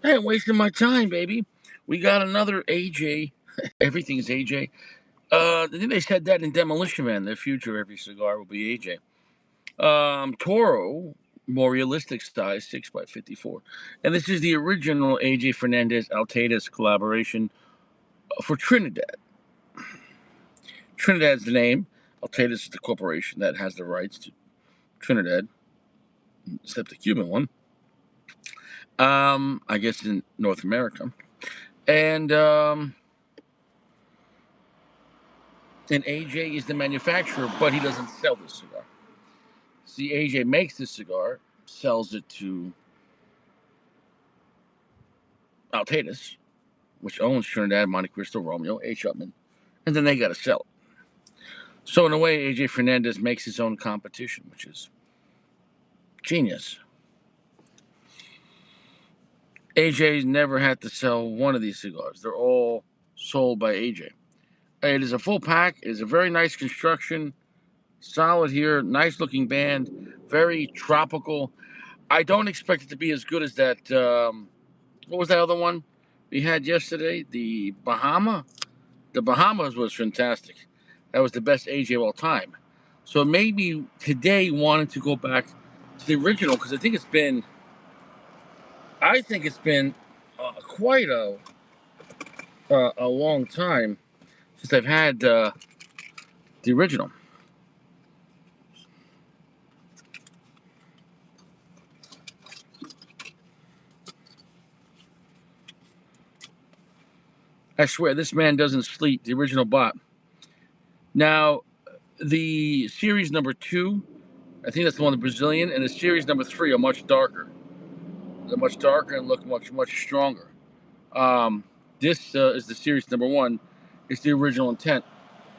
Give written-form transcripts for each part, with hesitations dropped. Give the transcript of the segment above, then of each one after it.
I ain't wasting my time, baby. We got another AJ. Everything's AJ. I think they said that in Demolition Man. The future of every cigar will be AJ. Toro, more realistic size, 6x54. And this is the original AJ Fernandez Altadas collaboration for Trinidad. Trinidad's the name. Altadas is the corporation that has the rights to Trinidad, except the Cuban one. I guess in North America. And AJ is the manufacturer, but he doesn't sell this cigar. See, AJ makes this cigar, sells it to Altadas, which owns Trinidad, Monte Cristo, Romeo, A. Shutman, and then they got to sell it. So in a way, AJ Fernandez makes his own competition, which is genius. AJ's never had to sell one of these cigars. They're all sold by AJ. It is a full pack. It is a very nice construction. Solid here. Nice looking band. Very tropical. I don't expect it to be as good as that. What was that other one we had yesterday? The Bahama? The Bahamas was fantastic. That was the best AJ of all time. So it made me today wanted to go back to the original because I think it's been quite a long time since I've had the original. I swear, this man doesn't sleep. The original bot. Now, the series number 2, I think that's the one, the Brazilian, and the series number 3 are much darker. They're much darker and look much stronger. This is the series number 1. It's the original intent.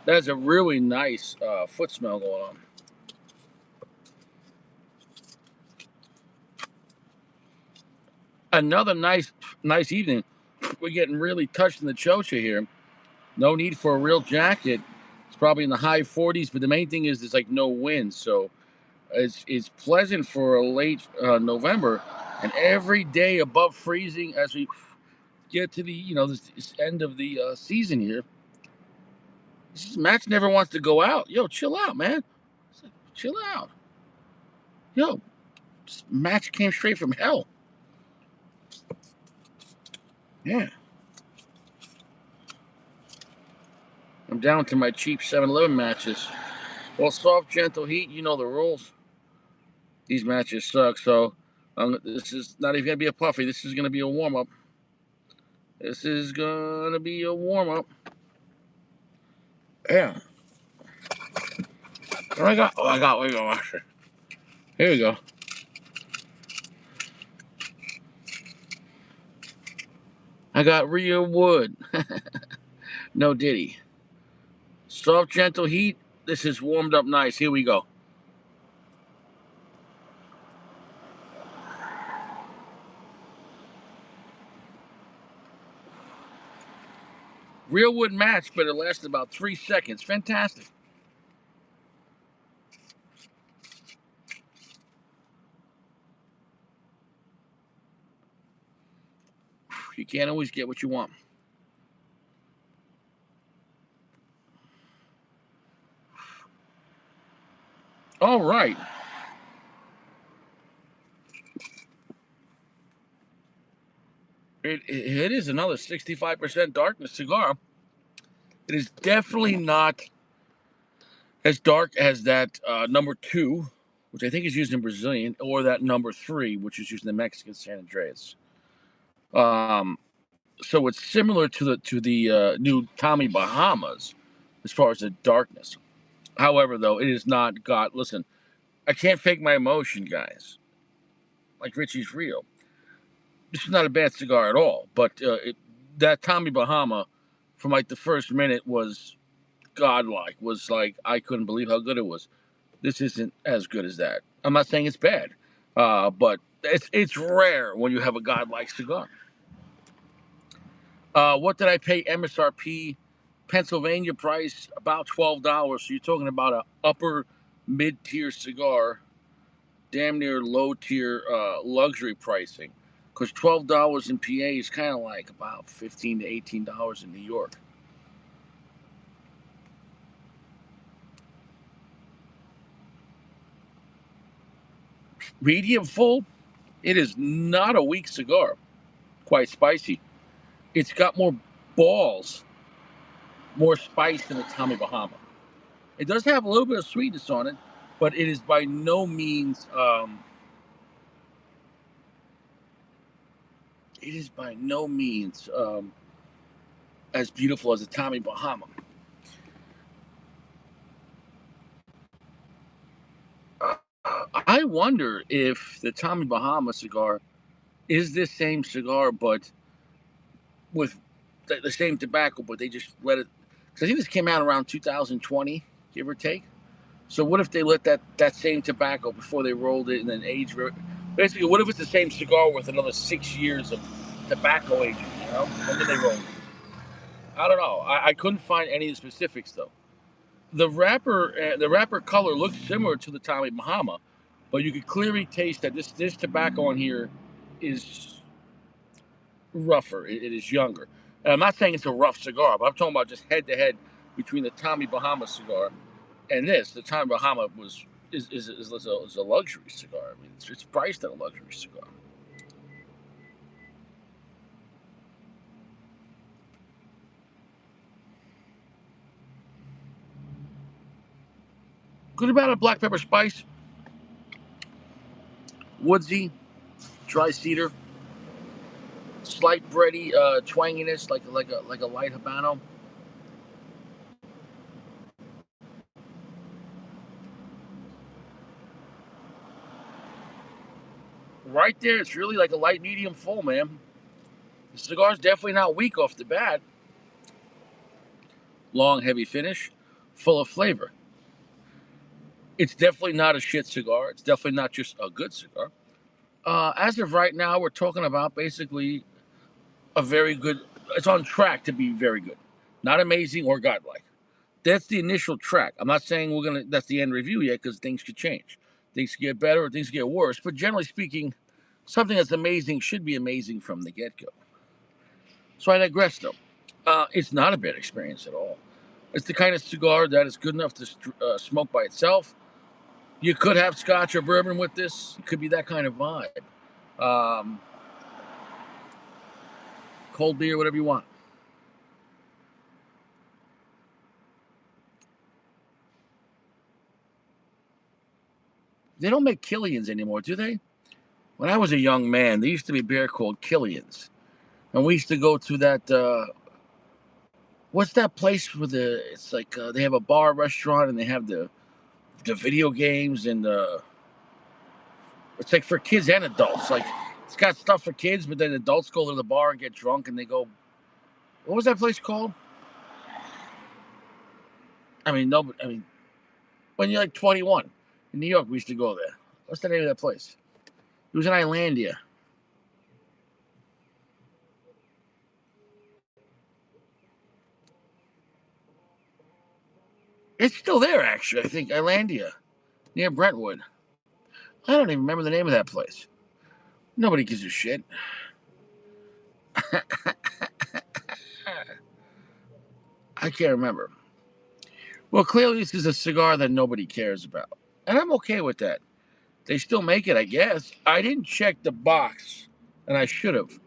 That's a really nice foot smell going on. Another nice evening. We're getting really touched in the chocha here. No need for a real jacket. It's probably in the high 40s, but the main thing is there's like no wind, so it's pleasant for a late November, and every day above freezing as we get to the this end of the season here. This match never wants to go out. Yo, chill out, man. Chill out. Yo, this match came straight from hell. Yeah. I'm down to my cheap 7-Eleven matches. Well, soft, gentle heat, you know the rules. These matches suck, so this is not even going to be a puffy. This is going to be a warm-up. This is going to be a warm-up. Yeah. What I got? Oh, I got. Where you go? Here we go. I got real wood. No Diddy. Soft, gentle heat. This is warmed up nice. Here we go. Real wood match, but it lasted about 3 seconds. Fantastic. You can't always get what you want. All right. It is another 65% darkness cigar. It is definitely not as dark as that number 2, which I think is used in Brazilian, or that number 3, which is used in the Mexican San Andreas. So it's similar to the new Tommy Bahamas as far as the darkness. However, though, it is not got. Listen, I can't fake my emotion, guys. Like Richie's real. This is not a bad cigar at all, but that Tommy Bahama, from like the first minute, was godlike. Was like I couldn't believe how good it was. This isn't as good as that. I'm not saying it's bad, but it's rare when you have a godlike cigar. What did I pay MSRP? Pennsylvania price about $12. So you're talking about a upper mid-tier cigar, damn near low tier luxury pricing. because $12 in PA is kind of like about $15 to $18 in New York. Medium full, it is not a weak cigar. Quite spicy. It's got more balls, more spice than a Tommy Bahama. It does have a little bit of sweetness on it, but it is by no means. It is by no means as beautiful as a Tommy Bahama. I wonder if the Tommy Bahama cigar is this same cigar, but with the same tobacco, but they just let it. Because I think this came out around 2020, give or take. So what if they let that same tobacco before they rolled it and then aged? Basically, what if it's the same cigar with another 6 years of tobacco aging? And then they roll it. I don't know. I couldn't find any of the specifics though. The wrapper color looks similar to the Tommy Bahama, but you could clearly taste that this tobacco on here is rougher. It is younger. And I'm not saying it's a rough cigar, but I'm talking about just head to head between the Tommy Bahama cigar and this. The Tommy Bahama is a luxury cigar. I mean, it's priced at a luxury cigar. Good about a black pepper spice, woodsy, dry cedar, slight bready twanginess, like a light habano. Right there, it's really like a light medium full, man. The cigar's definitely not weak off the bat. Long, heavy finish, full of flavor. It's definitely not a shit cigar. It's definitely not just a good cigar. As of right now, we're talking about basically a very good. It's on track to be very good, not amazing or godlike. That's the initial track. I'm not saying we're gonna. That's the end review yet, because things could change. Things could get better or things could get worse. But generally speaking, something that's amazing should be amazing from the get go. So I digress, though. It's not a bad experience at all. It's the kind of cigar that is good enough to smoke by itself. You could have scotch or bourbon with this. It could be that kind of vibe. Um, Cold beer, whatever you want. They don't make Killians anymore, do they? When I was a young man, there used to be a beer called Killians, and we used to go to that. What's that place with the? It's like they have a bar restaurant and they have the video games and it's like for kids and adults. Like it's got stuff for kids, but then adults go to the bar and get drunk and they go. What was that place called? I mean, no, I mean, when you're like 21 in New York, we used to go there. What's the name of that place? It was in Islandia. It's still there, actually. I think Islandia, near Brentwood. I don't even remember the name of that place. Nobody gives a shit. I can't remember. Well, clearly this is a cigar that nobody cares about, and I'm okay with that. They still make it, I guess. I didn't check the box, and I should have.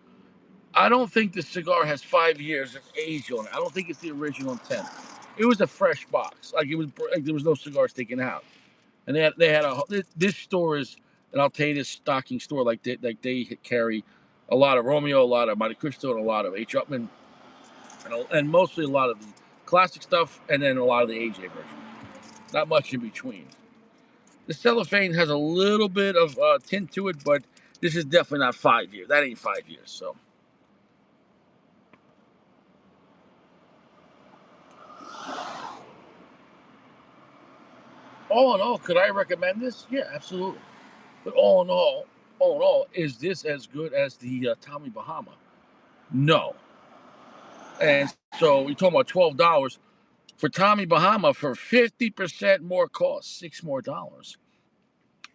I don't think the cigar has 5 years of age on it. I don't think it's the original intent. It was a fresh box, like it was. Like there was no cigars taken out, and they had a. This store is, and I'll tell you, this stocking store like they carry a lot of Romeo, a lot of Monte Cristo, and a lot of H. Upman, and mostly a lot of the classic stuff, and then a lot of the AJ version. Not much in between. The cellophane has a little bit of tint to it, but this is definitely not 5 years. That ain't 5 years. So all in all, could I recommend this? Yeah, absolutely. But all in all, is this as good as the Tommy Bahama? No. And so we're talking about $12 for Tommy Bahama for 50% more cost, $6 more.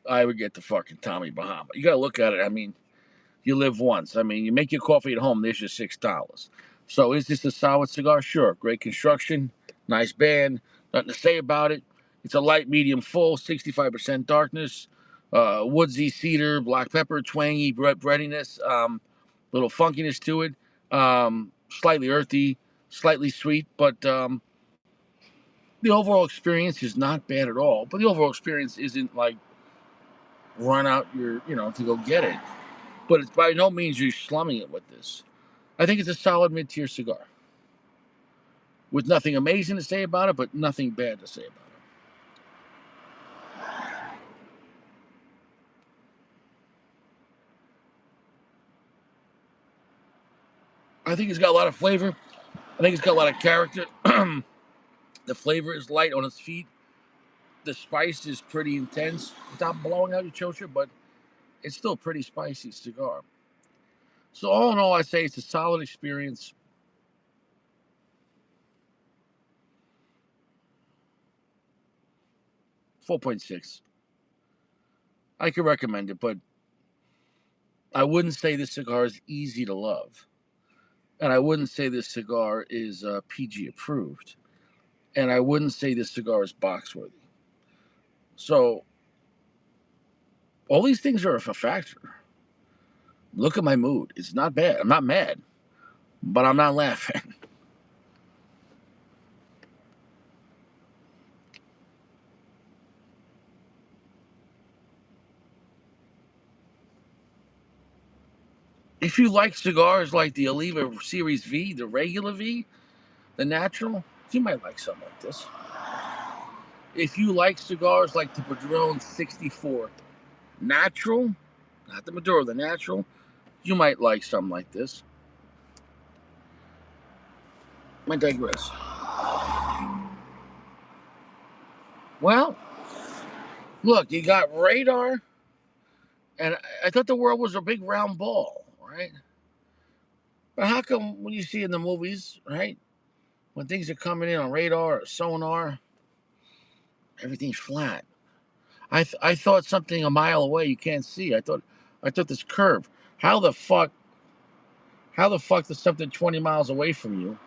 I would get the fucking Tommy Bahama. You got to look at it. I mean, you live once. I mean, you make your coffee at home, there's your $6. So is this a solid cigar? Sure. Great construction, nice band, nothing to say about it. It's a light, medium, full, 65% darkness, woodsy, cedar, black pepper, twangy breadiness, little funkiness to it, slightly earthy, slightly sweet, but the overall experience is not bad at all. But the overall experience isn't like run out to go get it. But it's by no means you're slumming it with this. I think it's a solid mid-tier cigar with nothing amazing to say about it, but nothing bad to say about it. I think it's got a lot of flavor. I think it's got a lot of character. The flavor is light on its feet. The spice is pretty intense without blowing out your chocha, but it's still a pretty spicy cigar. So all in all, I say it's a solid experience. 4.6. I could recommend it, but I wouldn't say this cigar is easy to love. And I wouldn't say this cigar is PG approved. And I wouldn't say this cigar is box worthy. So all these things are a factor. Look at my mood. It's not bad. I'm not mad, but I'm not laughing. If you like cigars like the Oliva Series V, the regular V, the natural, you might like something like this. If you like cigars like the Padron 64 natural, not the Maduro, the natural, you might like something like this. I digress. Well, look, you got radar, and I thought the world was a big round ball, right? But how come when you see in the movies, right, when things are coming in on radar or sonar, everything's flat? I thought something a mile away you can't see. I thought this curve. How the fuck does something 20 miles away from you?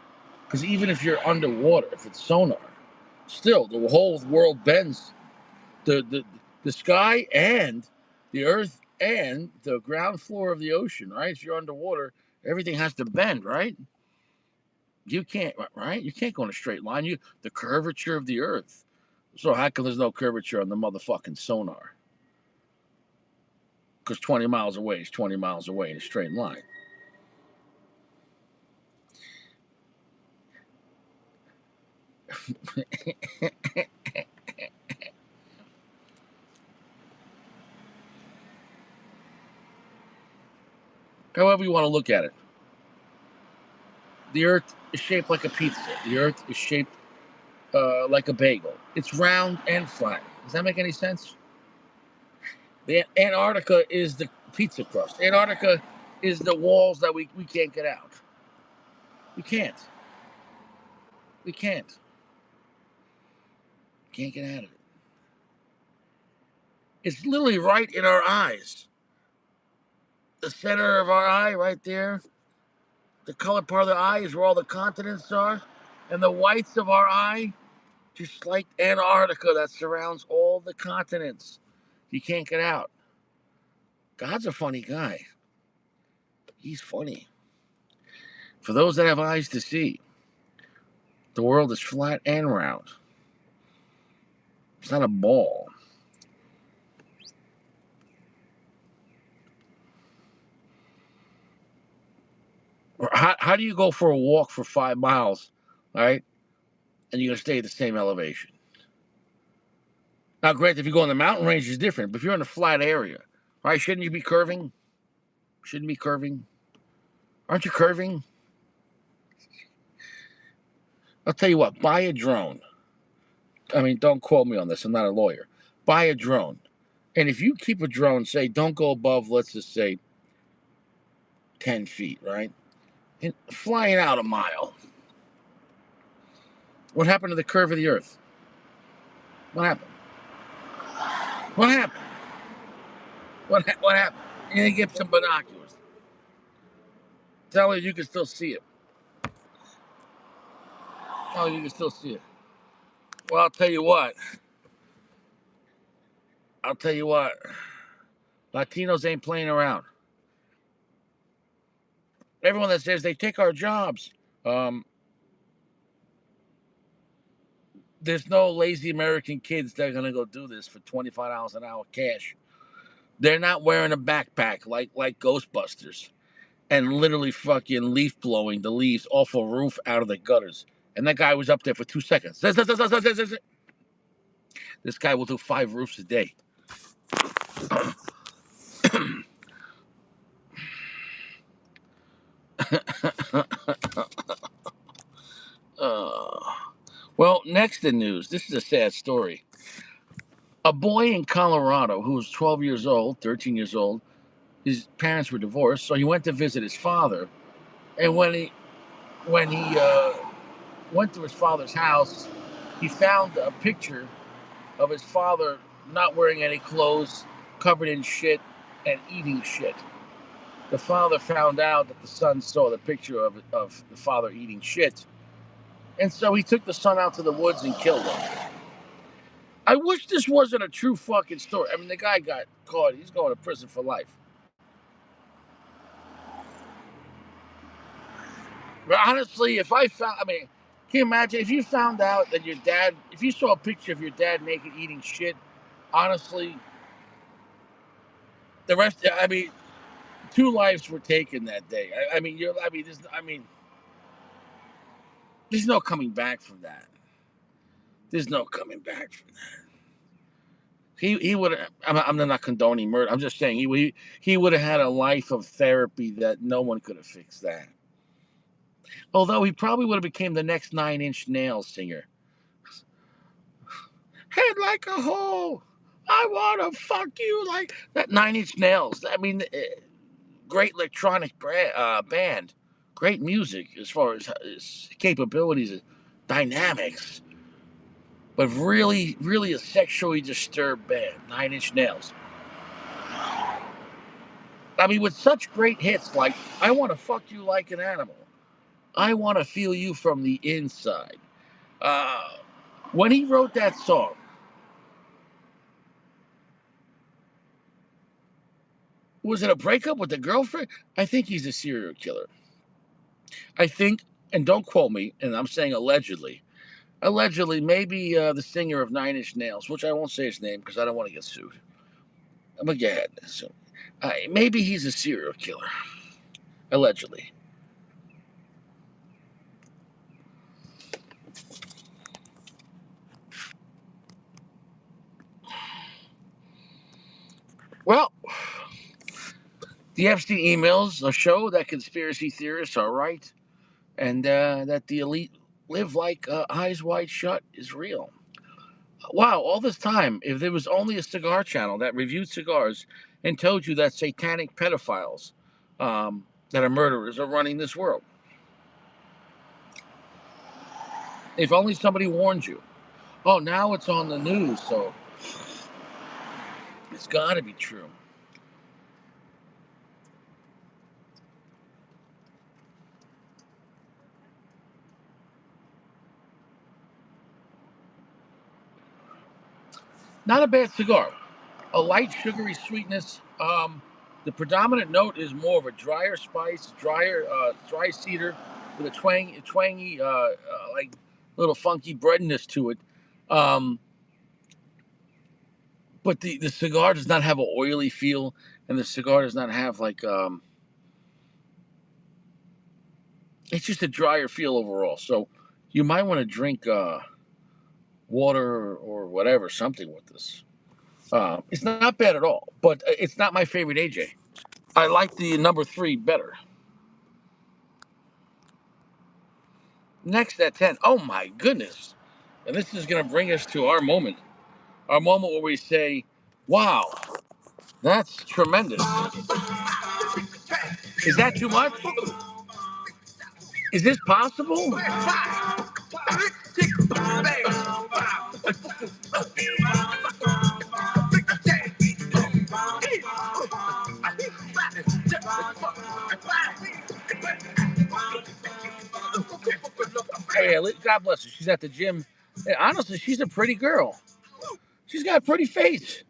Because even if you're underwater, if it's sonar, still the whole world bends. The sky and the earth and the ground floor of the ocean, right? If you're underwater, everything has to bend, right? You can't, right? You can't go in a straight line. The curvature of the earth. So how come there's no curvature on the motherfucking sonar? Because 20 miles away is 20 miles away in a straight line. However you want to look at it. The earth is shaped like a pizza. The earth is shaped like a bagel. It's round and flat. Does that make any sense? The Antarctica is the pizza crust. Antarctica is the walls that we can't get out. We can't. We can't. Can't get out of it. It's literally right in our eyes. The center of our eye, right there. The colored part of the eye is where all the continents are. And the whites of our eye, just like Antarctica that surrounds all the continents. You can't get out. God's a funny guy. He's funny. For those that have eyes to see, the world is flat and round. It's not a ball. How do you go for a walk for 5 miles, right? And you're going to stay at the same elevation? Now, granted, if you go in the mountain range, it's different. But if you're in a flat area, right, shouldn't you be curving? Shouldn't be curving? Aren't you curving? I'll tell you what, buy a drone. I mean, don't quote me on this. I'm not a lawyer. Buy a drone. And if you keep a drone, say, don't go above, let's just say, 10 feet, right? And flying out a mile. What happened to the curve of the earth? What happened? What happened? What happened? You didn't get some binoculars. Tell her you can still see it. Tell her you can still see it. Well, I'll tell you what. Latinos ain't playing around. Everyone that says they take our jobs, there's no lazy American kids that are gonna go do this for $25 an hour cash. They're not wearing a backpack like Ghostbusters and literally fucking leaf blowing the leaves off a roof out of the gutters. And that guy was up there for 2 seconds. This guy will do 5 roofs a day. Well, next in news, this is a sad story. A boy in Colorado who was 12 years old, 13 years old, his parents were divorced, so he went to visit his father. And when he went to his father's house, he found a picture of his father not wearing any clothes, covered in shit, and eating shit. The father found out that the son saw the picture of the father eating shit. And so he took the son out to the woods and killed him. I wish this wasn't a true fucking story. I mean, the guy got caught. He's going to prison for life. But honestly, can you imagine if you found out that if you saw a picture of your dad naked eating shit, honestly, the rest, 2 lives were taken that day. There's no coming back from that. There's no coming back from that. He would have. I'm not condoning murder. I'm just saying he would have had a life of therapy that no one could have fixed that. Although he probably would have became the next 9 Inch Nails singer. Head like a hole. I want to fuck you like that. 9 Inch Nails. Great electronic band. Great music as far as capabilities, dynamics. But really, really a sexually disturbed band. 9 Inch Nails. With such great hits like I Want to Fuck You Like an Animal. I Want to Feel You from the Inside. When he wrote that song, was it a breakup with the girlfriend? I think he's a serial killer. I think, and don't quote me, and I'm saying allegedly, maybe the singer of 9 Inch Nails, which I won't say his name because I don't want to get sued. I'm going to get ahead. So, maybe he's a serial killer. Allegedly. Well, the Epstein emails show that conspiracy theorists are right, and that the elite live like eyes wide shut is real. Wow, all this time, if there was only a cigar channel that reviewed cigars and told you that satanic pedophiles that are murderers are running this world. If only somebody warned you. Oh, now it's on the news, so it's got to be true. Not a bad cigar. A light sugary sweetness. The predominant note is more of a drier spice, dry cedar with a twangy, like little funky breadiness to it. But the cigar does not have an oily feel, and the cigar does not have it's just a drier feel overall. So you might want to drink water or whatever, something with this. It's not bad at all, but it's not my favorite AJ. I like the number 3 better. Next at 10. Oh my goodness. And this is going to bring us to our moment. Our moment where we say, wow, that's tremendous. Is that too much? Is this possible? yeah, God bless her. She's at the gym. And honestly, she's a pretty girl. She's got a pretty face.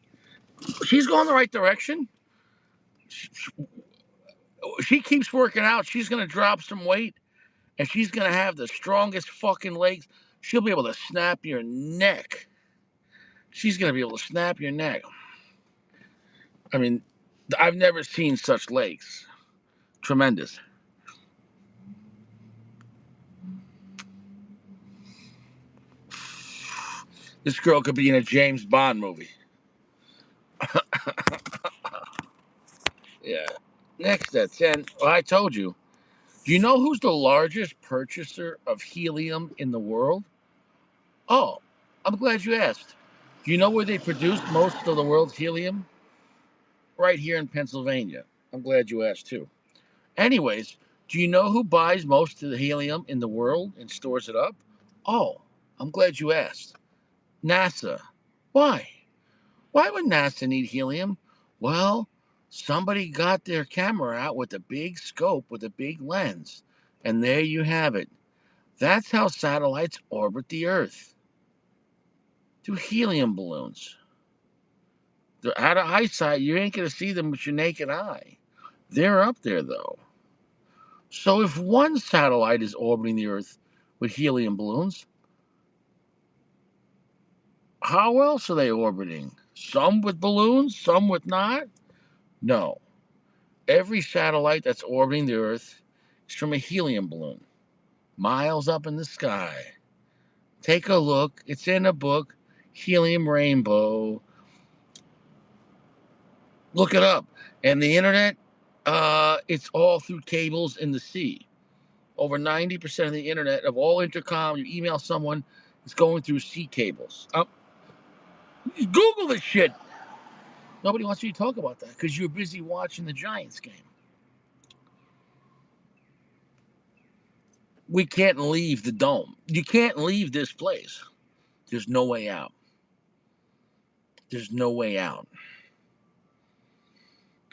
She's going the right direction. She keeps working out. She's going to drop some weight, and she's going to have the strongest fucking legs. She'll be able to snap your neck. She's going to be able to snap your neck. I mean, I've never seen such legs. Tremendous. This girl could be in a James Bond movie. Yeah. Next at 10. Well, I told you. Do you know who's the largest purchaser of helium in the world? Oh, I'm glad you asked. Do you know where they produce most of the world's helium? Right here in Pennsylvania. I'm glad you asked too. Anyways, do you know who buys most of the helium in the world and stores it up? Oh, I'm glad you asked. NASA. Why? Why would NASA need helium? Well, somebody got their camera out with a big scope with a big lens. And there you have it. That's how satellites orbit the Earth. Through helium balloons. They're out of eyesight. You ain't going to see them with your naked eye. They're up there, though. So if one satellite is orbiting the Earth with helium balloons, how else are they orbiting? Some with balloons, some with not? No. Every satellite that's orbiting the Earth is from a helium balloon, miles up in the sky. Take a look. It's in a book, Helium Rainbow. Look it up. And the internet, it's all through cables in the sea. Over 90% of the internet, of all intercom, you email someone, it's going through sea cables. Google this shit. Nobody wants you to talk about that because you're busy watching the Giants game. We can't leave the dome. You can't leave this place. There's no way out. There's no way out.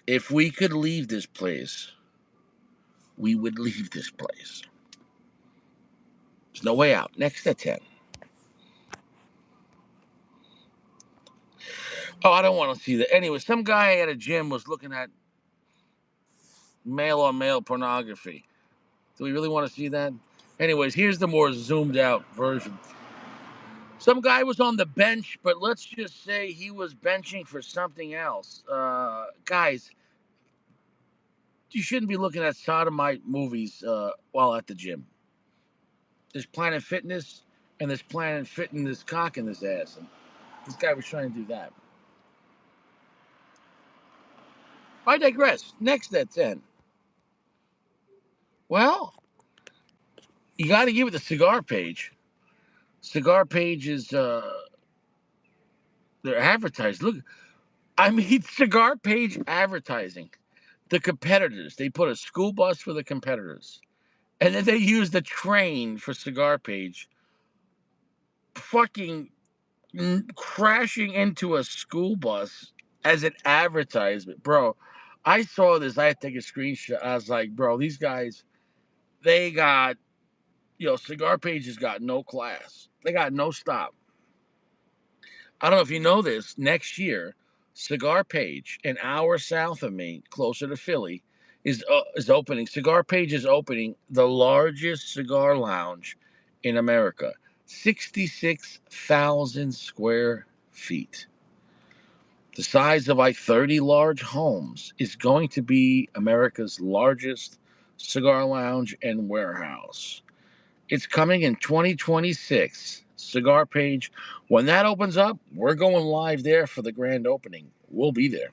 If we could leave this place, we would leave this place. There's no way out. Next at 10. Oh, I don't want to see that. Anyway, some guy at a gym was looking at male-on-male pornography. Do we really want to see that? Anyways, here's the more zoomed out version. Some guy was on the bench, but let's just say he was benching for something else. Guys, you shouldn't be looking at sodomite movies while at the gym. There's Planet Fitness, and there's Planet fitting this cock in this ass. And this guy was trying to do that. I digress. Next at 10. Well, you got to give it the cigar page. Cigar page is they're advertised. Look, I mean, cigar page advertising. The competitors. They put a school bus for the competitors. And then they use the train for cigar page. Fucking crashing into a school bus as an advertisement. Bro, I saw this. I had to take a screenshot. I was like, bro, these guys, they got, cigar page has got no class. They got no stop. I don't know if you know this. Next year, Cigar Page, an hour south of me, closer to Philly, is opening. Cigar Page is opening the largest cigar lounge in America, 66,000 square feet. The size of like 30 large homes is going to be America's largest cigar lounge and warehouse. It's coming in 2026. Cigar Page. When that opens up, we're going live there for the grand opening. We'll be there.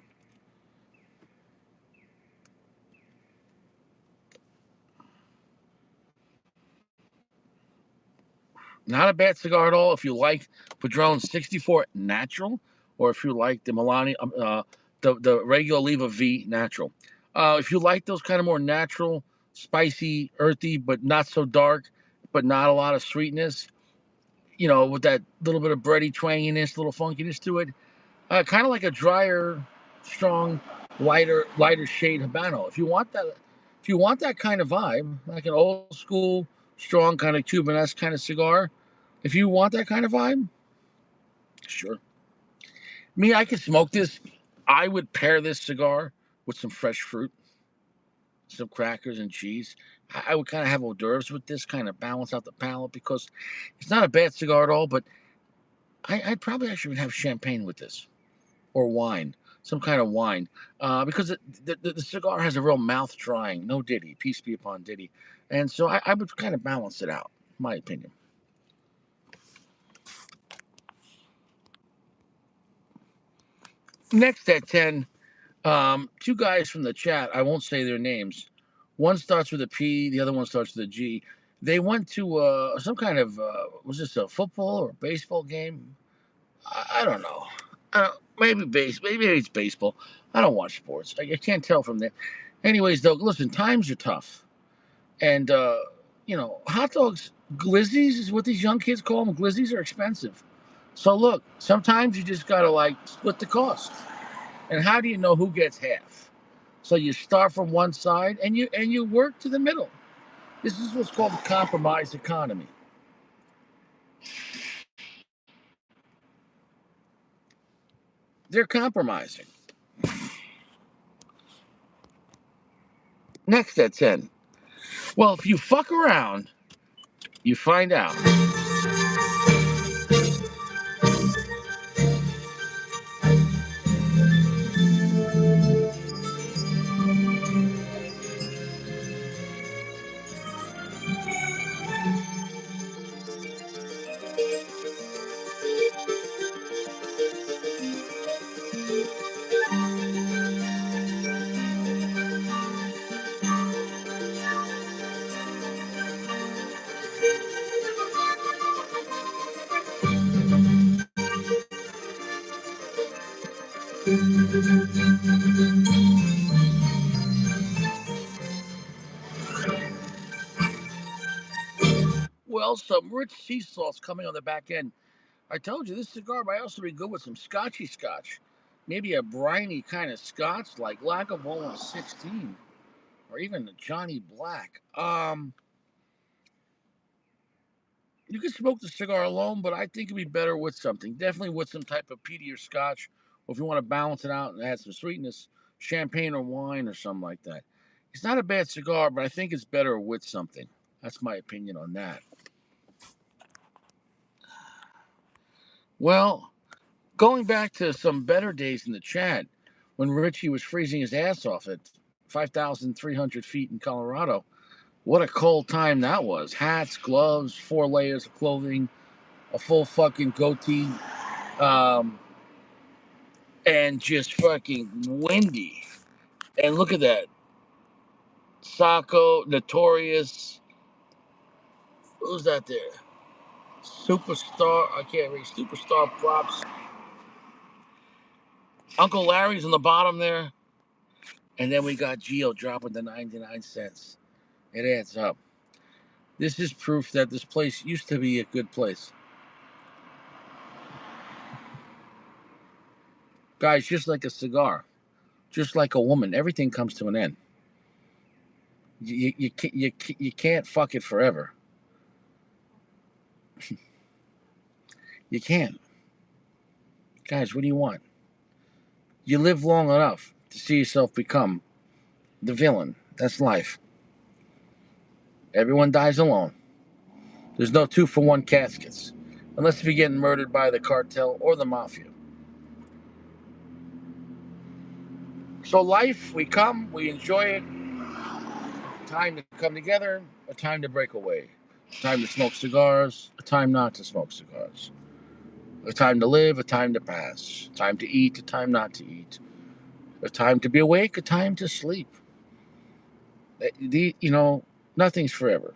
Not a bad cigar at all if you like Padron 64 Natural, or if you like the Milani, the regular Oliva V Natural. If you like those kind of more natural, spicy, earthy, but not so dark, but not a lot of sweetness, with that little bit of bready twanginess, little funkiness to it, kind of like a drier, strong, lighter shade Habano. If you want that kind of vibe, like an old school strong kind of Cuban-esque kind of cigar. If you want that kind of vibe, sure. Me, I could smoke this. I would pair this cigar with some fresh fruit, some crackers and cheese. I would kind of have hors d'oeuvres with this, kind of balance out the palate because it's not a bad cigar at all. But I'd probably actually have champagne with this or wine, some kind of wine, because the cigar has a real mouth drying. No Diddy, peace be upon Diddy, and so I would kind of balance it out, in my opinion. Next at 10, two guys from the chat. I won't say their names. One starts with a P, the other one starts with a G. They went to some kind of was this a football or baseball game? I don't know. Maybe it's baseball. I don't watch sports. I can't tell from there. Anyways, though, listen, times are tough, and hot dogs, glizzies is what these young kids call them. Glizzies are expensive. So look, sometimes you just gotta like split the cost. And how do you know who gets half? So you start from one side and you work to the middle. This is what's called the compromise economy. They're compromising. Next at 10. Well, if you fuck around, you find out. Well, some rich sea salt's coming on the back end. I told you this cigar might also be good with some scotchy scotch. Maybe a briny kind of scotch like Lagavulin 16 or even the Johnny Black. You can smoke the cigar alone, but I think it'd be better with something. Definitely with some type of peaty or scotch, or if you want to balance it out and add some sweetness, champagne or wine or something like that. It's not a bad cigar, but I think it's better with something. That's my opinion on that. Well, going back to some better days in the chat, when Richie was freezing his ass off at 5,300 feet in Colorado, what a cold time that was. Hats, gloves, 4 layers of clothing, a full fucking goatee. Um, and just fucking windy. And look at that. Sacco, Notorious. Who's that there? Superstar. I can't read. Superstar props. Uncle Larry's on the bottom there. And then we got Geo dropping the 99 cents. It adds up. This is proof that this place used to be a good place. Guys, just like a cigar, just like a woman, everything comes to an end. You can't fuck it forever. You can't. Guys, what do you want? You live long enough to see yourself become the villain. That's life. Everyone dies alone. There's no 2-for-1 caskets, unless if you're getting murdered by the cartel or the mafia. So life, we come, we enjoy it. Time to come together, a time to break away. A time to smoke cigars, a time not to smoke cigars. A time to live, a time to pass. A time to eat, a time not to eat. A time to be awake, a time to sleep. Nothing's forever,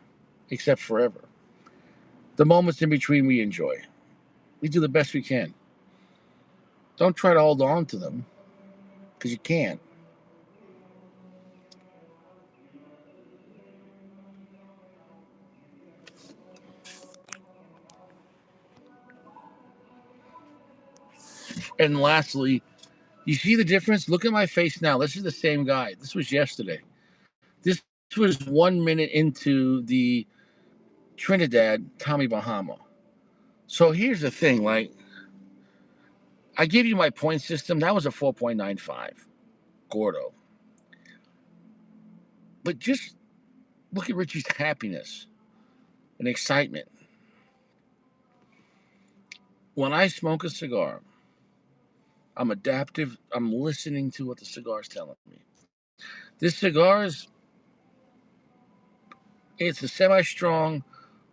except forever. The moments in between we enjoy. We do the best we can. Don't try to hold on to them, because you can't. And lastly, you see the difference? Look at my face now. This is the same guy. This was yesterday. This was 1 minute into the Trinidad, Tommy Bahama. So here's the thing, like, I give you my point system. That was a 4.95, Gordo. But just look at Richie's happiness and excitement. When I smoke a cigar, I'm adaptive. I'm listening to what the cigar is telling me. This cigar it's a semi-strong,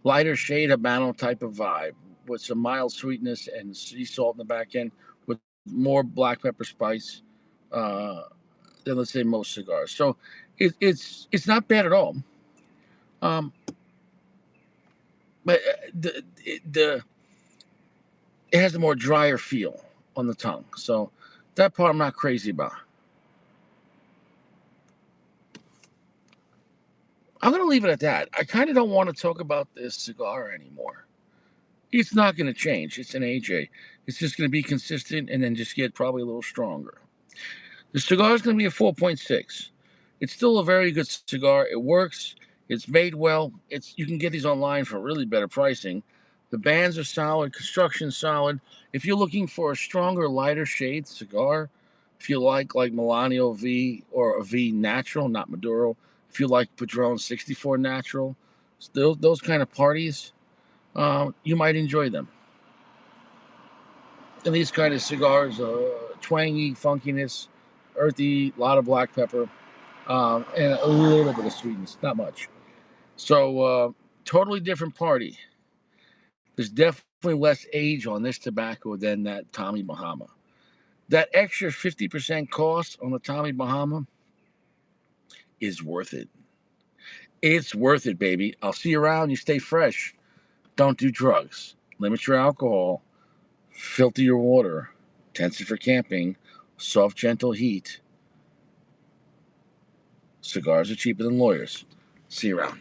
lighter shade Habano type of vibe with some mild sweetness and sea salt in the back end with more black pepper spice uh, than, let's say, most cigars. So it's not bad at all. Um, but the it has a more drier feel on the tongue. So that part I'm not crazy about. I'm going to leave it at that. I kind of don't want to talk about this cigar anymore. It's not going to change. It's an AJ. It's just going to be consistent and then just get probably a little stronger. The cigar is going to be a 4.6. It's still a very good cigar. It works. It's made well. You can get these online for really better pricing. The bands are solid. Construction's solid. If you're looking for a stronger, lighter shade cigar, if you like Melanio V or a V Natural, not Maduro, if you like Padron 64 Natural, those kind of parties, you might enjoy them. And these kind of cigars, twangy, funkiness, earthy, a lot of black pepper, and a little bit of sweetness, not much. So, totally different party. There's definitely less age on this tobacco than that Tommy Bahama. That extra 50% cost on the Tommy Bahama is worth it. It's worth it, baby. I'll see you around. You stay fresh. Don't do drugs. Limit your alcohol. Filter your water. Tensor for camping. Soft, gentle heat. Cigars are cheaper than lawyers. See you around.